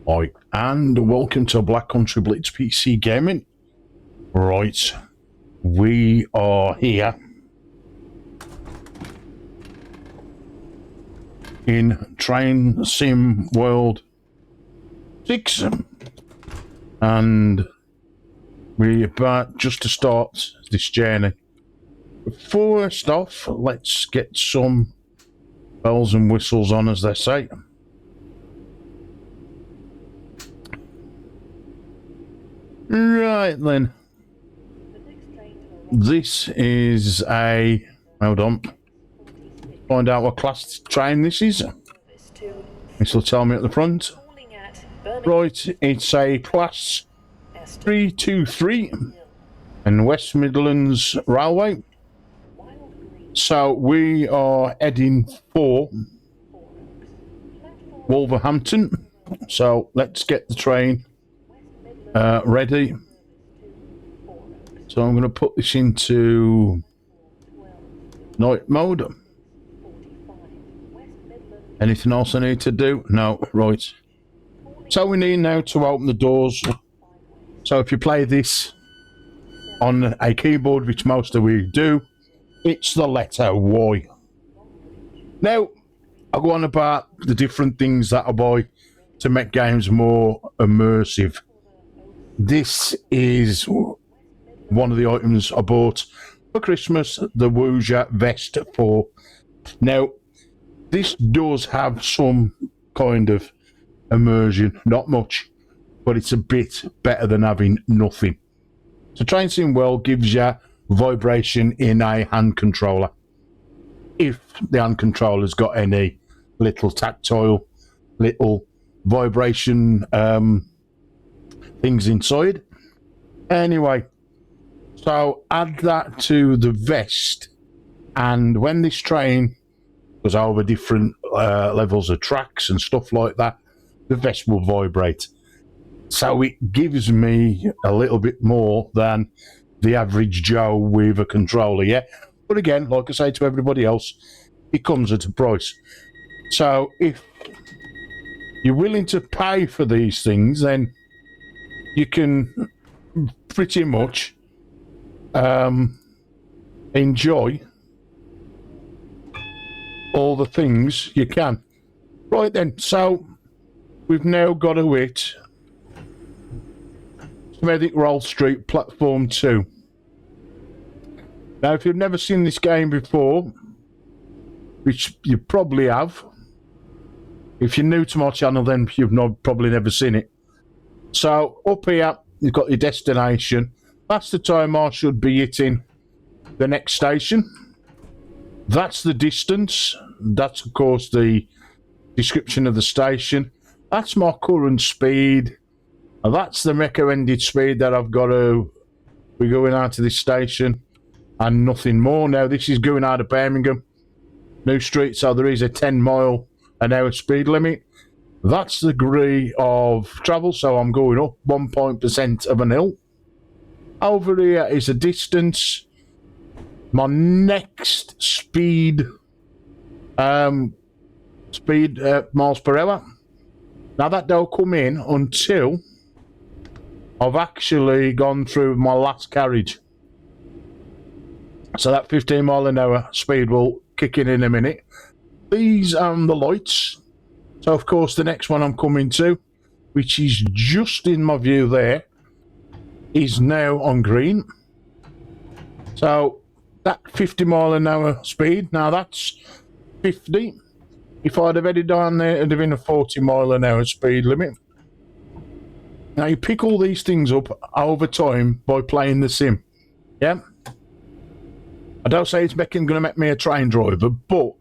Right, and welcome to Black Country Blitz PC Gaming. Right, we are here in Train Sim World 6, and we're about just to start this journey. First off, let's get some bells and whistles on, as they say. Right then, this is a, hold on, find out what class train this is. This will tell me at the front. Right, it's a class 323 in West Midlands Railway. So we are heading for Wolverhampton. So let's get the train ready. So I'm going to put this into night mode. Anything else I need to do? No, right. So we need now to open the doors. So if you play this on a keyboard, which most of you do, it's the letter Y. Now, I go on about the different things that I buy to make games more immersive. This is one of the items I bought for Christmas, the Woojer Vest 4. Now, this does have some kind of immersion, not much, but it's a bit better than having nothing. So Train Sim World gives you vibration in a hand controller. If the hand controller's got any little tactile, little vibration things inside. Anyway, so add that to the vest, and when this train goes over different levels of tracks and stuff like that, the vest will vibrate. So it gives me a little bit more than the average Joe with a controller, yeah? But again, like I say to everybody else, it comes at a price. So if you're willing to pay for these things, then you can pretty much enjoy all the things you can. Right then, so we've now got to hit Smethwick Rolfe Street, Platform 2. Now, if you've never seen this game before, which you probably have, if you're new to my channel, then you've probably never seen it. So, up here, you've got your destination. That's the time I should be hitting the next station. That's the distance. That's, of course, the description of the station. That's my current speed. And that's the recommended speed that I've got to be going out of this station, and nothing more. Now, this is going out of Birmingham New Street, so there is a 10-mile-an-hour speed limit. That's the degree of travel, so I'm going up 1% of an hill. Over here is a distance. My next speed, miles per hour. Now that don't come in until I've actually gone through my last carriage. So that 15 mile an hour speed will kick in a minute. These are the lights. So of course the next one I'm coming to, which is just in my view there, is now on green. So that 50 mile an hour speed, now that's 50. If I'd have headed down there, it'd have been a 40 mile an hour speed limit. Now you pick all these things up over time by playing the sim. Yeah? I don't say it's going to make me a train driver, but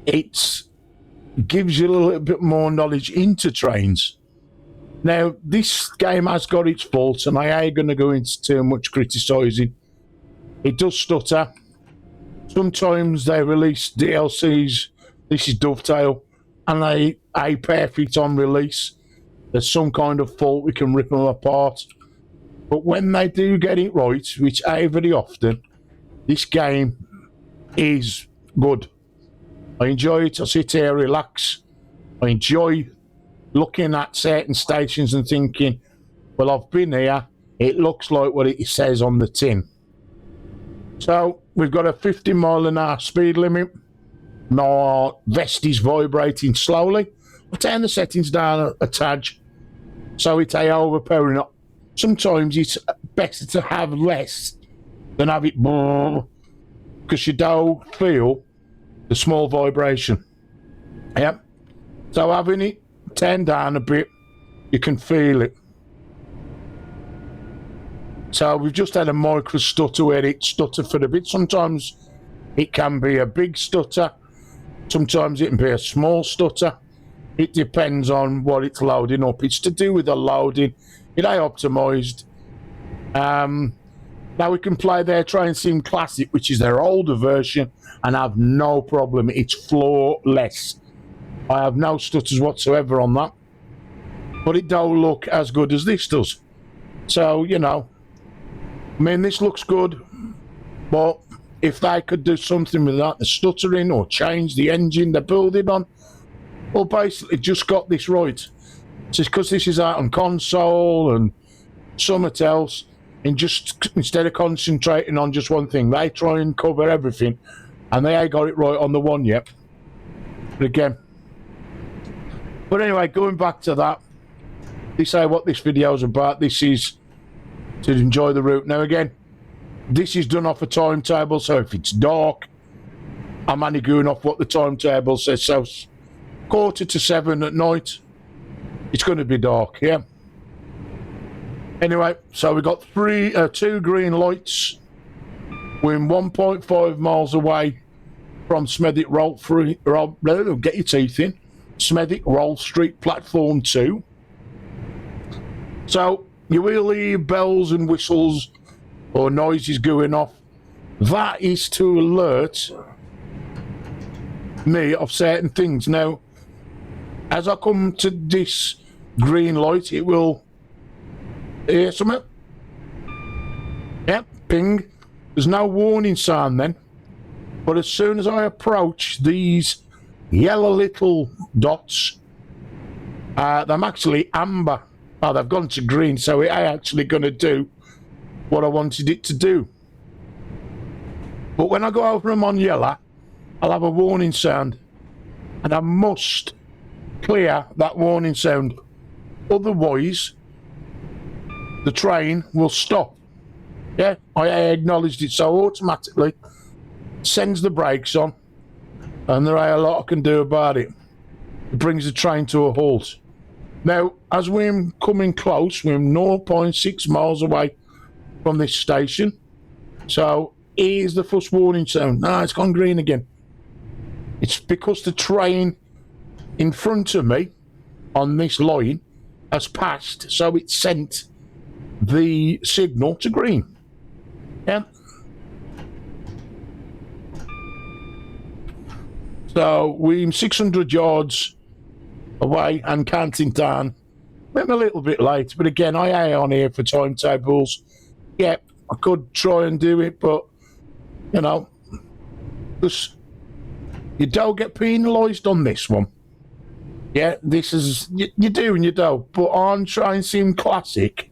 it gives you a little bit more knowledge into trains. Now, this game has got its faults, and I ain't going to go into too much criticising. It does stutter. Sometimes they release DLCs. This is Dovetail, and they a perfect on release. There's some kind of fault, we can rip them apart. But when they do get it right, which ain't very often, this game is good. I enjoy it. I sit here, relax. I enjoy looking at certain stations and thinking, well, I've been here, it looks like what it says on the tin. So we've got a 50 mile an hour speed limit. My vest is vibrating slowly. I'll turn the settings down a touch so it's overpowering. Sometimes it's better to have less than have it because you don't feel the small vibration. Yep. So having it turned down a bit, you can feel it. So we've just had a micro stutter where it stuttered for a bit. Sometimes it can be a big stutter. Sometimes it can be a small stutter. It depends on what it's loading up. It's to do with the loading. It ain't optimised. Now we can play their Train Sim Classic, which is their older version, and have no problem. It's flawless. I have no stutters whatsoever on that. But it don't look as good as this does. So, you know, I mean, this looks good, but if they could do something with that, the stuttering, or change the engine they're building on, well, basically just got this right. Just because this is out on console and something else, and just instead of concentrating on just one thing, they try and cover everything, and they ain't got it right on the one yet. But anyway, going back to that, this is what this video is about. This is to enjoy the route. Now again, this is done off a timetable, so if it's dark, I'm only going off what the timetable says. So 6:45 at night, it's going to be dark, yeah. Anyway, so we got two green lights. We're 1.5 miles away from Smethwick Rolfe, get your teeth in, Smethwick Rolfe Street, platform 2. So you will hear bells and whistles or noises going off. That is to alert me of certain things. Now, as I come to this green light, it will hear something. Yep, ping. There's no warning sign then. But as soon as I approach these yellow little dots, they're actually amber. Oh, they've gone to green, so it ain't actually going to do what I wanted it to do. But when I go over them on yellow, I'll have a warning sound, and I must clear that warning sound. Otherwise, the train will stop. Yeah, I acknowledged it, so automatically sends the brakes on, and there ain't a lot I can do about it. It brings the train to a halt. Now, as we're coming close, we're 0.6 miles away from this station. So here's the first warning sound. It's gone green again. It's because the train in front of me on this line has passed, so it sent the signal to green. Yeah. So we're 600 yards away and counting down. I'm a little bit late, but again, I ain't on here for timetables. Yeah, I could try and do it, but you know, you don't get penalised on this one. Yeah, this is you do and you don't. But on Train Sim Classic,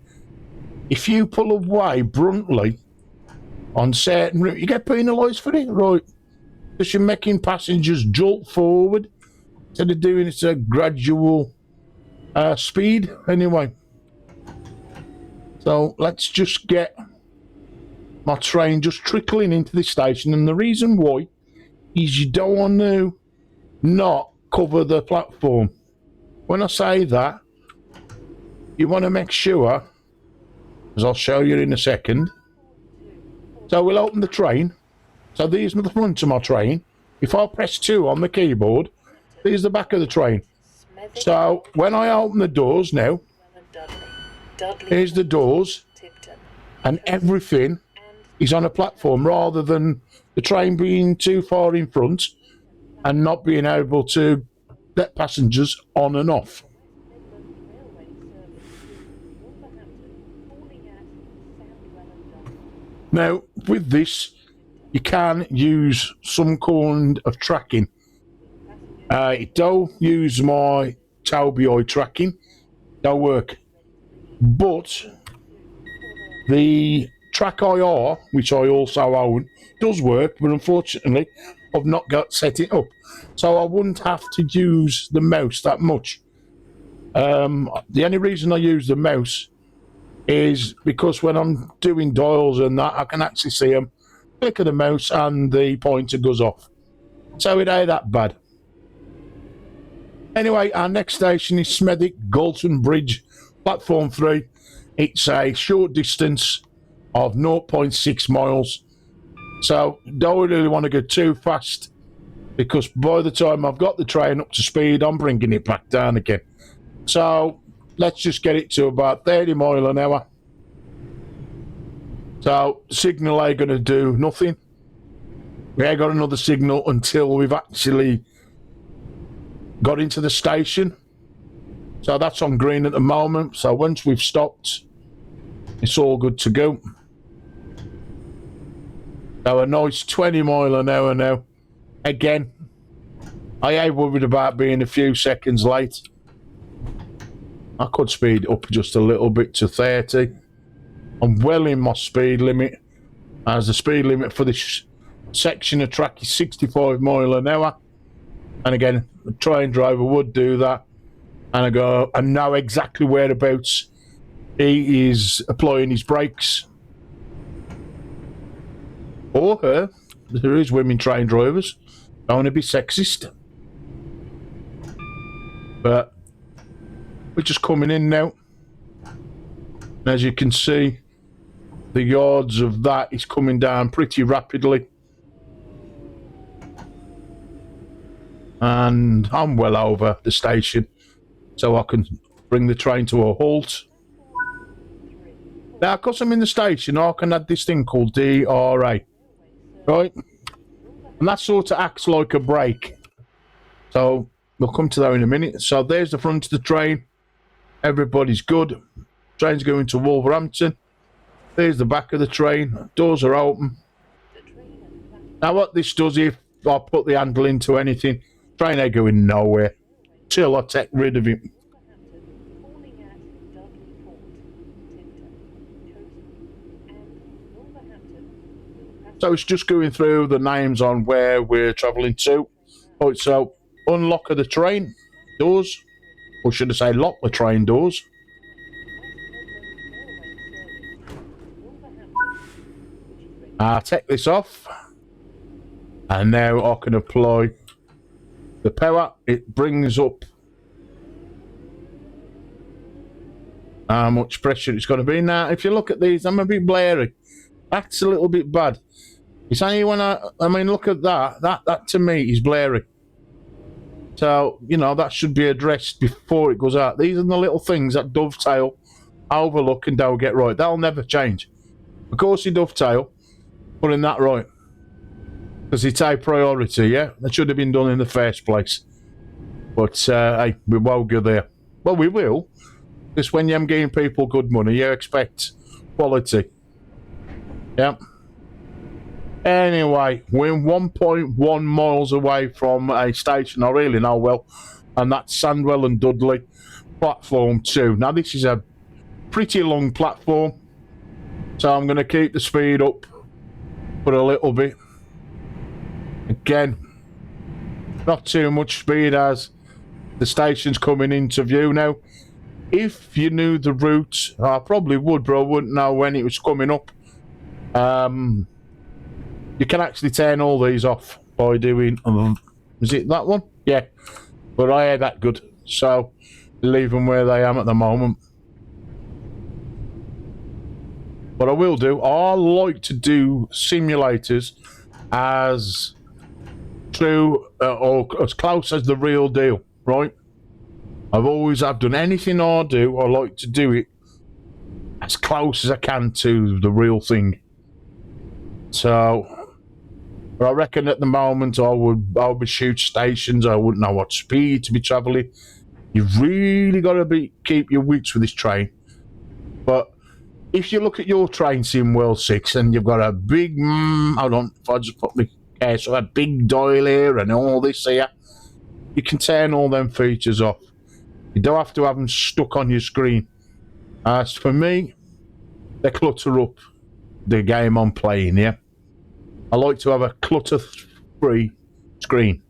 if you pull away bluntly on certain route, you get penalised for it, right? Because you're making passengers jolt forward instead of doing it at a gradual speed. Anyway, so let's just get my train just trickling into this station, and the reason why is you don't want to not cover the platform. When I say that, you want to make sure, as I'll show you in a second. So we'll open the train. So these are the front of my train. If I press 2 on the keyboard, there's the back of the train. So when I open the doors now, here's the doors, and everything is on a platform, rather than the train being too far in front and not being able to let passengers on and off. Now, with this, you can use some kind of tracking. It don't use my Toby eye tracking. Don't work. But the Track IR, which I also own, does work, but unfortunately I've not got set it up. So I wouldn't have to use the mouse that much. The only reason I use the mouse is because when I'm doing dials and that, I can actually see them. Click of the mouse and the pointer goes off. So it ain't that bad. Anyway, our next station is Smethwick, Galton Bridge, platform 3. It's a short distance of 0.6 miles. So don't really want to go too fast, because by the time I've got the train up to speed, I'm bringing it back down again. So let's just get it to about 30 mile an hour. So signal ain't going to do nothing. We ain't got another signal until we've actually got into the station. So that's on green at the moment. So once we've stopped, it's all good to go. So a nice 20 mile an hour now. Again, I ain't worried about being a few seconds late. I could speed up just a little bit to 30. I'm well in my speed limit, as the speed limit for this section of track is 65 mile an hour. And again, a train driver would do that. And I know exactly whereabouts he is applying his brakes. Or her. There is women train drivers. Don't want to be sexist. But we're just coming in now. And as you can see, the yards of that is coming down pretty rapidly. And I'm well over the station, so I can bring the train to a halt. Now, because I'm in the station, I can add this thing called DRA, right? And that sort of acts like a brake. So we'll come to that in a minute. So there's the front of the train. Everybody's good. Train's going to Wolverhampton. There's the back of the train. Doors are open. Now what this does, if I put the handle into anything, train ain't going nowhere till I take rid of it. So it's just going through the names on where we're travelling to. Right, so unlock of the train doors, or should I say lock the train doors. I'll take this off, and now I can apply the power. It brings up how much pressure it's going to be. Now, if you look at these, I'm a bit blurry. That's a little bit bad. It's only when I mean, look at that. That to me is blurry. So, you know, that should be addressed before it goes out. These are the little things that dovetail, overlook, and don't get right. That'll never change. Of course, you dovetail, putting that right, because it's a priority, yeah? That should have been done in the first place. But, hey, we won't go there. Well, we will, because when you're giving people good money, you expect quality. Yeah. Anyway, we're 1.1 miles away from a station I really know well, and that's Sandwell and Dudley, platform 2. Now, this is a pretty long platform, so I'm going to keep the speed up for a little bit. Again, not too much speed as the station's coming into view now. If you knew the route, I probably would, but I wouldn't know when it was coming up. You can actually turn all these off by doing, is it that one? Yeah, but I ain't that good, so leave them where they am at the moment. What I will do, I like to do simulators as true or as close as the real deal, right? I've done anything I do, I like to do it as close as I can to the real thing. So, but I reckon at the moment I would shoot stations. I wouldn't know what speed to be travelling. You've really got to keep your wits with this train. But if you look at your train sim World 6 and you've got a big, hold on, if I just put my so a big dial here and all this here, you can turn all them features off. You don't have to have them stuck on your screen. As for me, they clutter up the game I'm playing, yeah? I like to have a clutter-free screen.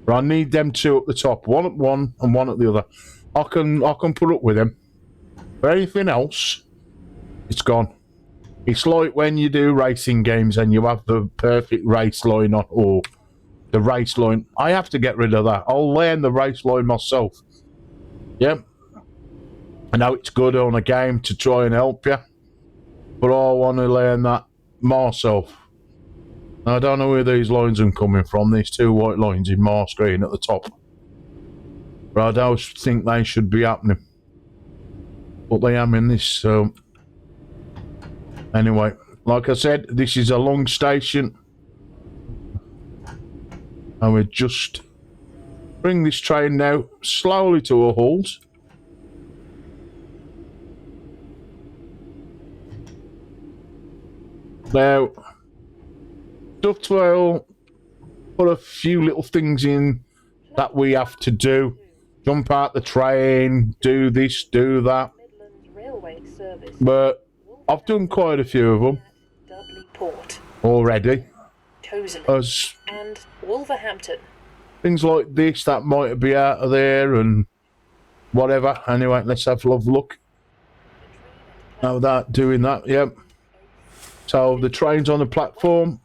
But I need them two at the top, one at one and one at the other. I can put up with them. But anything else, it's gone. It's like when you do racing games and you have the perfect race line on, or the race line. I have to get rid of that. I'll learn the race line myself. Yep. I know it's good on a game to try and help you, but I want to learn that myself. I don't know where these lines are coming from, these two white lines in my screen at the top. But I don't think they should be happening. But they am in this, so... Anyway, like I said, this is a long station. And we just bring this train now slowly to a halt. Now, Duftwell put a few little things in that we have to do. Jump out the train, do this, do that. Midlands Railway service. But I've done quite a few of them Dudley Port, already. Coseley, As and Wolverhampton. things like this that might be out of there and whatever. Anyway, let's have a look. Now that doing that, yep. So the train's on the platform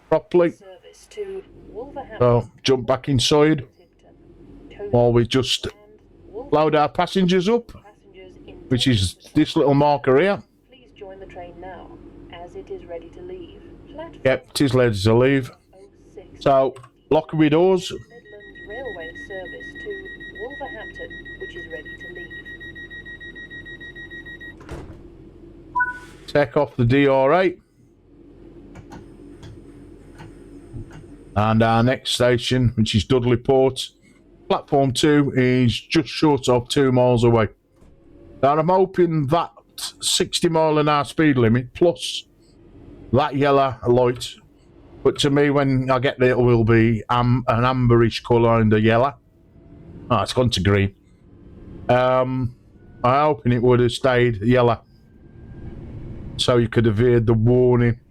properly. Service to Wolverhampton. So jump back inside Tipton, while we just load our passengers up, passengers in which is this little marker here. Please join the train now, as it is ready to leave. Platform Yep, it is ready to leave. 06. So lock my doors. Midlands Railway service to Wolverhampton, which is ready to leave. Take off the DR8. And our next station, which is Dudley Port, platform 2, is just short of 2 miles away. Now I'm hoping that 60 mile an hour speed limit plus that yellow light, but to me when I get there it will be an amberish colour under yellow. Oh, it's gone to green. I'm hoping it would have stayed yellow, so you could have heard the warning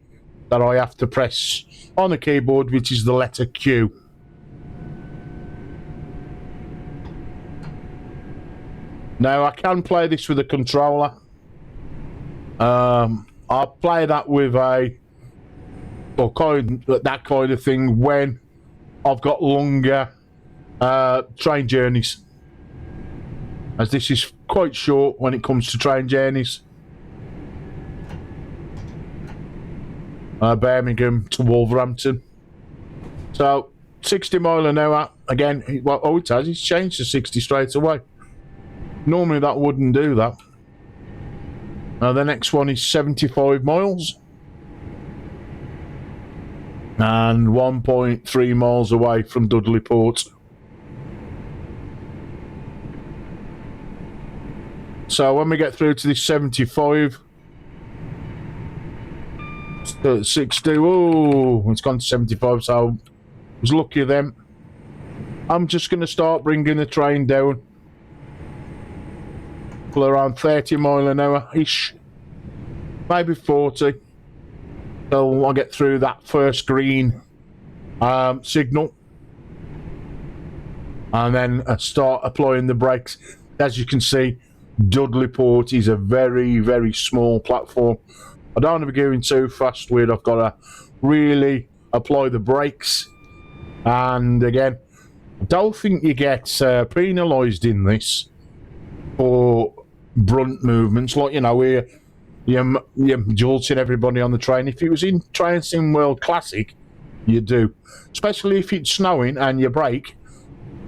that I have to press on the keyboard, which is the letter Q. Now I can play this with a controller. I play that with that kind of thing when I've got longer train journeys, as this is quite short when it comes to train journeys. Birmingham to Wolverhampton. So 60 mile an hour again. Well, oh, it has. It's changed to 60 straight away. Normally that wouldn't do that. Now the next one is 75 miles and 1.3 miles away from Dudley Port. So when we get through to this 75, 60, oh, it's gone to 75, so I was lucky then. I'm just going to start bringing the train down for around 30 mile an hour ish, maybe 40, till I get through that first green signal, and then I start applying the brakes. As you can see, Dudley Port is a very, very small platform. I don't want to be going too fast with it. I've got to really apply the brakes. And again, I don't think you get penalised in this for brunt movements, like, you know, where you're jolting everybody on the train. If it was in Train Sim World Classic, you do. Especially if it's snowing and you brake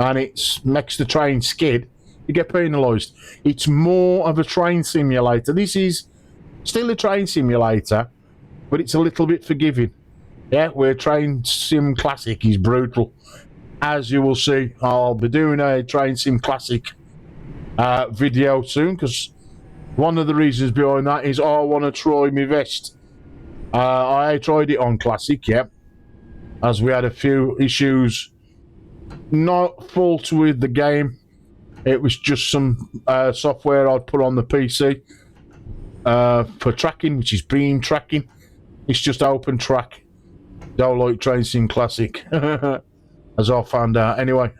and it makes the train skid, you get penalised. It's more of a train simulator. This is still a train simulator, but it's a little bit forgiving. Yeah, where Train Sim Classic is brutal. As you will see, I'll be doing a Train Sim Classic video soon, because one of the reasons behind that is I want to try my Vest. I tried it on Classic, yeah, as we had a few issues, not fault with the game, It was just some software I'd put on the PC for tracking, which is beam tracking. It's just open track. Don't like Train Sim Classic, as I found out. Anyway,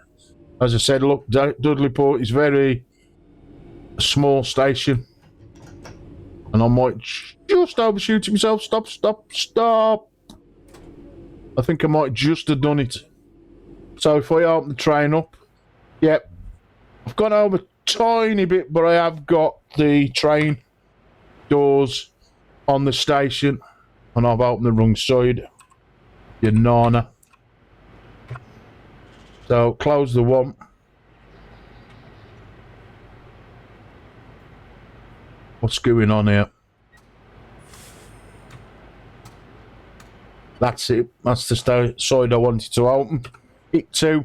as I said, look, Dudley Port is very small station, and I might just overshoot it myself. Stop. I think I might just have done it. So if I open the train up, yep, I've gone over a tiny bit, but I have got the train doors on the station, and I've opened the wrong side. You nana. So close the one. What's going on here? That's it. That's the side I wanted to open. Hit 2.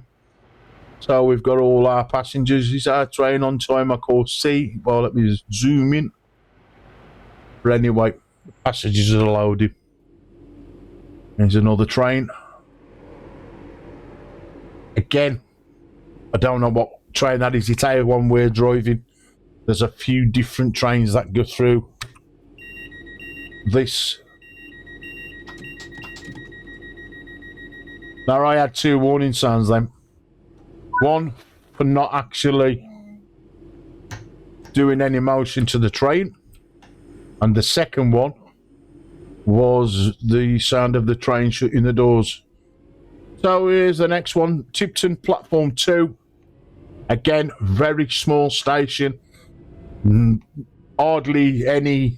So we've got all our passengers. Is our train on time? I call C. Well, let me just zoom in. But anyway, the passengers are loaded. There's another train. Again, I don't know what train that is. It's a one-way driving. There's a few different trains that go through this. Now, I had 2 warning signs then. One for not actually doing any motion to the train. And the second one was the sound of the train shutting the doors. So here's the next one. Tipton, platform 2. Again, very small station. Hardly any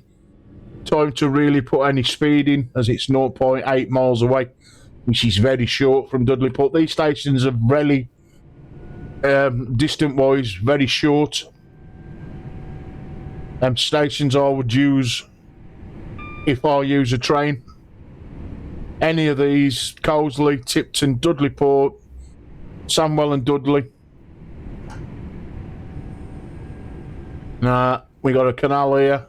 time to really put any speed in, as it's 0.8 miles away, which is very short from Dudley Port. These stations are really, distant-wise, very short. Stations I would use if I use a train. Any of these, Coseley, Tipton, Dudley Port, Sandwell and Dudley. We got a canal here,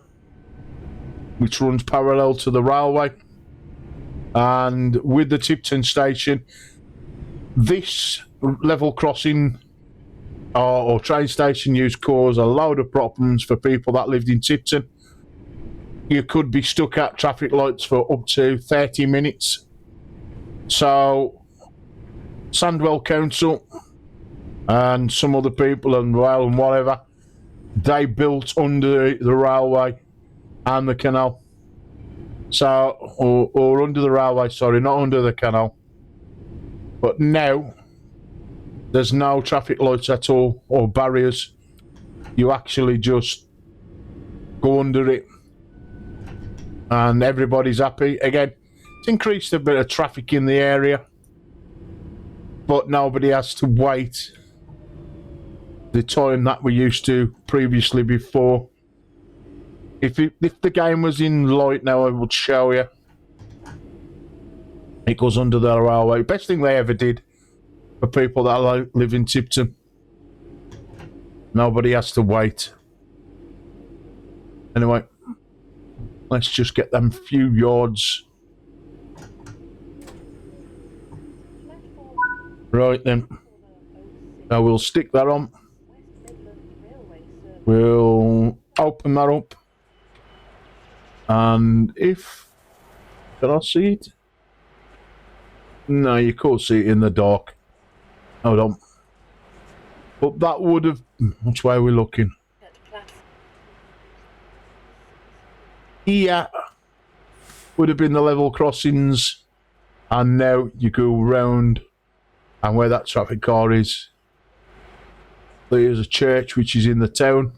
which runs parallel to the railway. And with the Tipton station, this level crossing or train station used cause a load of problems for people that lived in Tipton. You could be stuck at traffic lights for up to 30 minutes. So, Sandwell Council and some other people and whatever, they built under the railway and the canal. So, or under the railway, sorry, not under the canal. But now, there's no traffic lights at all, or barriers. You actually just go under it, and everybody's happy. Again, it's increased a bit of traffic in the area, but nobody has to wait the time that we used to previously before. If the game was in light now, I would show you. It goes under the railway. Best thing they ever did for people that live in Tipton. Nobody has to wait. Anyway, let's just get them few yards. Right then. Now we'll stick that on. We'll open that up. And if... Can I see it? No, you can't see it in the dark. Hold on. But that would have... Which way are we looking? Here would have been the level crossings. And now you go round. And where that traffic car is, there's a church which is in the town.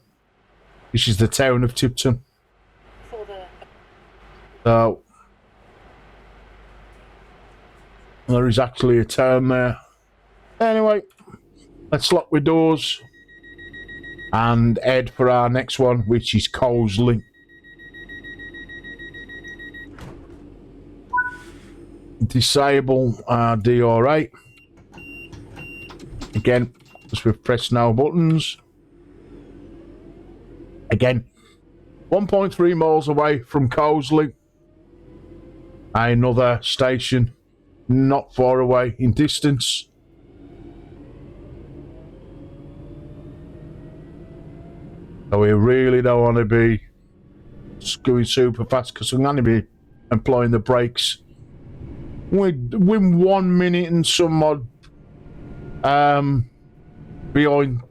This is the town of Tipton. So, there is actually a town there. Anyway, let's lock the doors and head for our next one, which is Coseley. Disable our DR8. Again, just we've pressed now buttons. Again, 1.3 miles away from Coseley. Another station not far away in distance. So we really don't want to be going super fast because we're going to be employing the brakes. We're 1 minute and some odd behind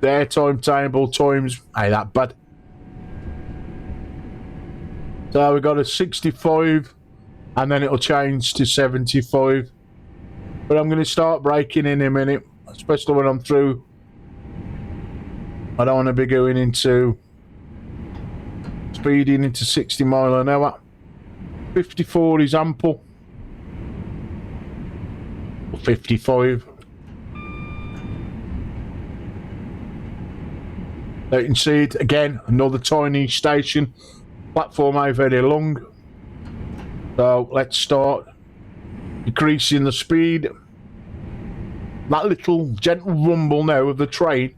their timetable times. Ain't that bad. So we got a 65 and then it'll change to 75. But I'm going to start braking in a minute, especially when I'm through. I don't want to be going into speeding into 60 mile an hour. 54 is ample. 55. You can see it again, another tiny station. Platform ain't very long. So let's start decreasing the speed. That little gentle rumble now of the train,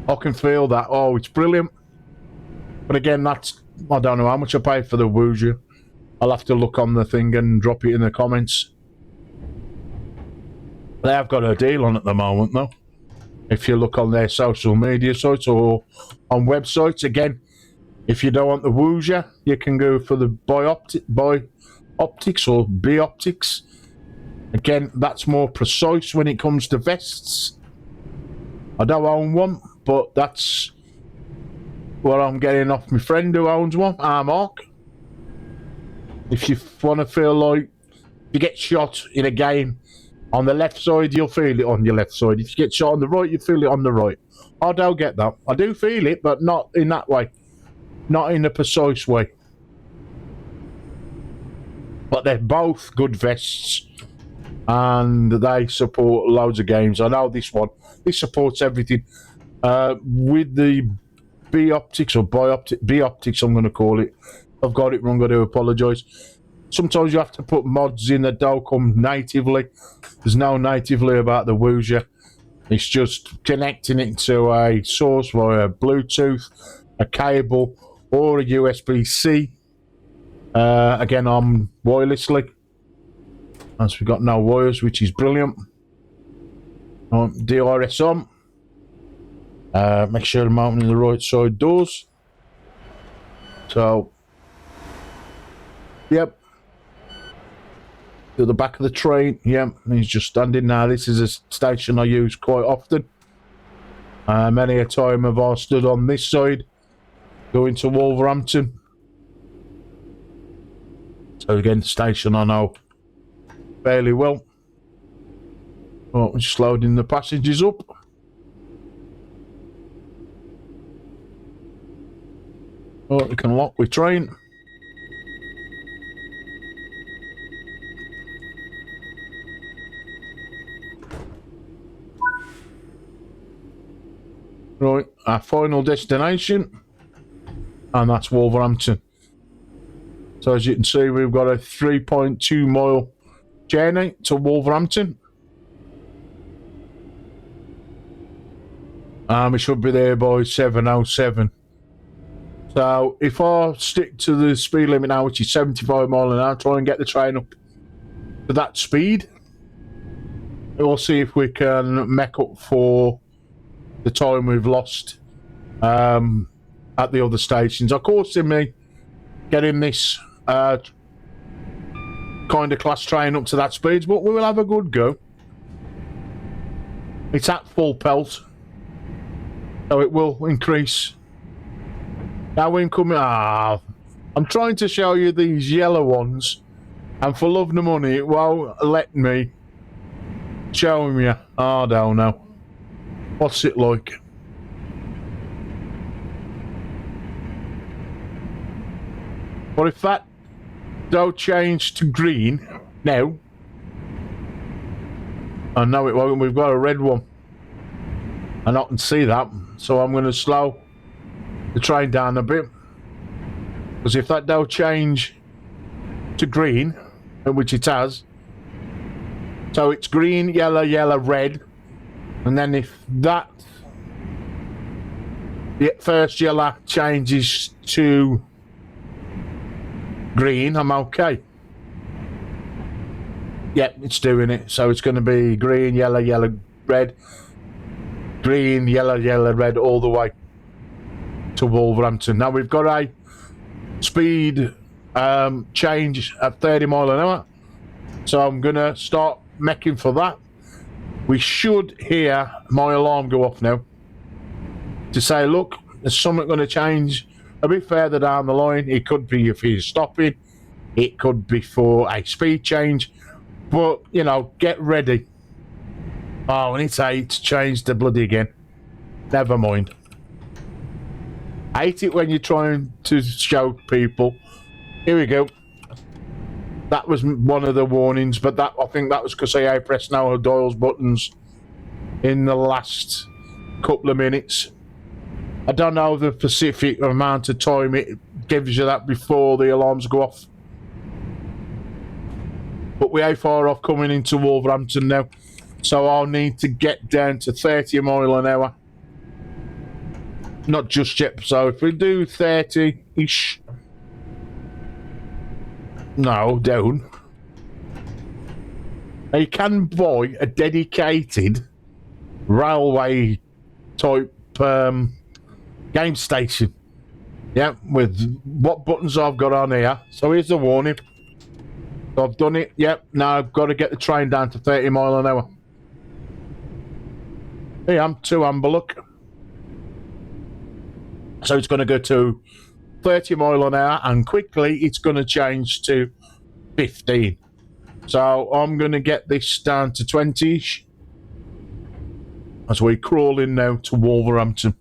I can feel that. Oh, it's brilliant. But again, that's, I don't know how much I paid for the Woojer. I'll have to look on the thing and drop it in the comments. They have got a deal on at the moment though. If you look on their social media sites or on websites, again, if you don't want the Woojer, you can go for the optics or B optics. Again, that's more precise when it comes to vests. I don't own one, but that's what I'm getting off my friend who owns one, Mark. If you want to feel like you get shot in a game on the left side, you'll feel it on your left side. If you get shot on the right, you feel it on the right. I don't get that. I do feel it, but not in that way. Not in a precise way. But they're both good vests. And they support loads of games. I know this one. This supports everything. With the B optics or B optics, I'm going to call it. I've got it wrong. I do apologise. Sometimes you have to put mods in that don't come natively. There's no natively about the Woojer. It's just connecting it to a source via Bluetooth, a cable, or a USB-C. Again, on wirelessly. As we've got no wires, which is brilliant. DRS on. Make sure I'm opening the right side doors. So, yep. To the back of the train. Yep, he's just standing now. This is a station I use quite often. Many a time have I stood on this side, going to Wolverhampton. So again, the station I know fairly well. Oh, we're just loading the passengers up. Oh, we can lock with train. Right, our final destination, and that's Wolverhampton. So as you can see, we've got a 3.2 mile journey to Wolverhampton. We should be there by 7:07. So if I stick to the speed limit now, which is 75 mile an hour, try and get the train up to that speed. We'll see if we can make up for the time we've lost at the other stations. Of course, in me getting this kind of class train up to that speed, but we will have a good go. It's at full pelt, so it will increase. Now we're coming. I'm trying to show you these yellow ones, and for love nor money, it won't let me show them you. I don't know. What's it like? But if that don't change to green now, I know it won't. We've got a red one, and I can see that. So I'm going to slow the train down a bit, because if that don't change to green, which it has, so it's green, yellow, yellow, red, and then if that the first yellow changes to green, I'm okay. Yep, it's doing it. So it's going to be green, yellow, yellow, red, green, yellow, yellow, red all the way. to Wolverhampton. Now we've got a speed change at 30 mile an hour, so I'm gonna start mecking for that. We should hear my alarm go off now to say, look, there's something going to change a bit further down the line. It could be if he's stopping, it could be for a speed change, but you know, get ready. Oh, and it's 8 changed the bloody again. Never mind. I hate it when you're trying to show people. Here we go. That was one of the warnings, but that I think that was because I pressed now Doyle's buttons in the last couple of minutes. I don't know the specific amount of time it gives you that before the alarms go off. But we are far off coming into Wolverhampton now, so I'll need to get down to 30 mile an hour. Not just yet, so if we do 30-ish... No, down. Now you can buy a dedicated railway type game station. Yeah, with what buttons I've got on here. So here's the warning. So I've done it. Yep, now I've got to get the train down to 30 mile an hour. Here I am, to Amber, look. So it's going to go to 30 mile an hour, and quickly it's going to change to 15. So I'm going to get this down to 20-ish as we crawl in now to Wolverhampton.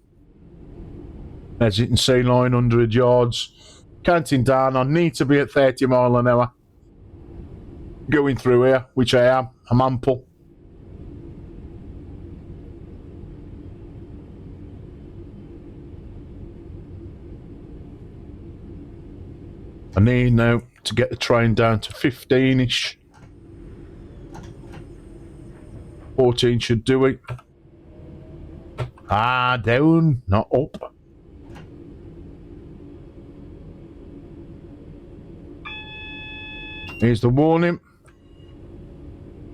As you can see, 900 yards. Counting down, I need to be at 30 mile an hour. Going through here, which I am. I'm ample. I need now to get the train down to 15-ish. 14 should do it. Ah, down, not up. Here's the warning.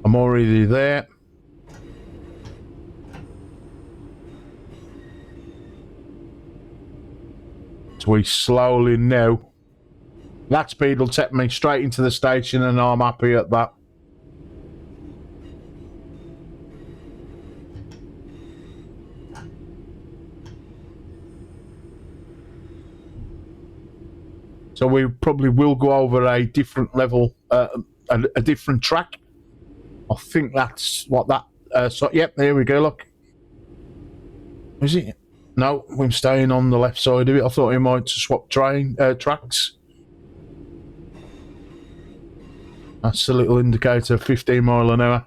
I'm already there. So we slowly now. That speed will take me straight into the station, and I'm happy at that. So we probably will go over a different level, a different track. I think that's what that... so, yep, there we go, look. Is it? No, we're staying on the left side of it. I thought we might swap tracks. That's the little indicator, 15 mile an hour.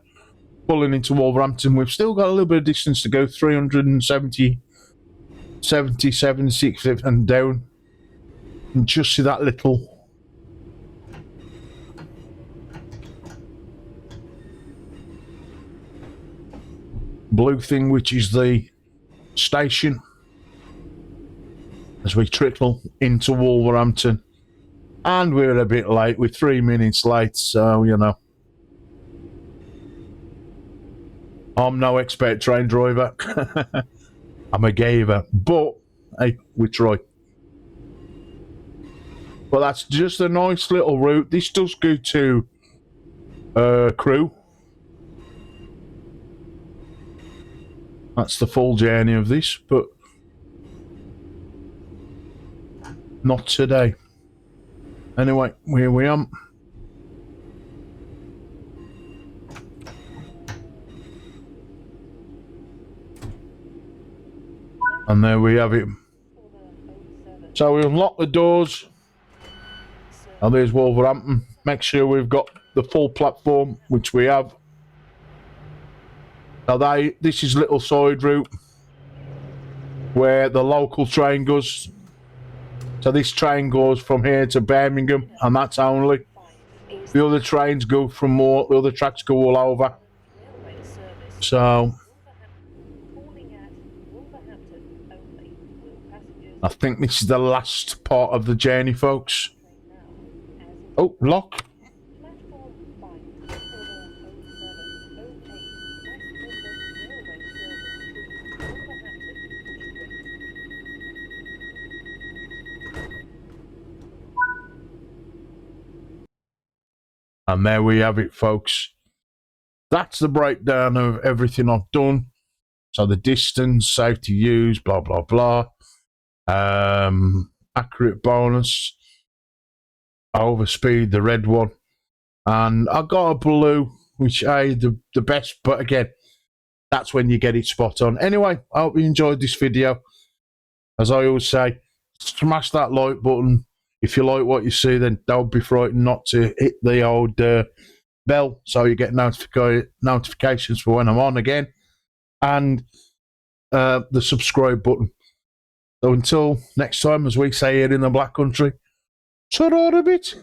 Pulling into Wolverhampton. We've still got a little bit of distance to go, 370, 77, 60 and down. And just see that little blue thing, which is the station, as we trickle into Wolverhampton. And we're a bit late. We're 3 minutes late, so you know. I'm no expert train driver. I'm a gaver, but hey, we try. Well, that's just a nice little route. This does go to Crewe. That's the full journey of this, but not today. Anyway, here we are. And there we have it. So we unlock the doors. And there's Wolverhampton. Make sure we've got the full platform, which we have. Now this is a little side route where the local train goes. So this train goes from here to Birmingham, and that's only. The other trains go from more, the other tracks go all over. So I think this is the last part of the journey, folks. Oh, lock. And there we have it, folks. That's the breakdown of everything I've done. So the distance, safe to use, blah, blah, blah. Accurate bonus. Overspeed, the red one. And I got a blue, which ain't the best, but again, that's when you get it spot on. Anyway, I hope you enjoyed this video. As I always say, smash that like button. If you like what you see, then don't be frightened not to hit the old bell so you get notifications for when I'm on again. And the subscribe button. So until next time, as we say here in the Black Country, ta-ra a bit.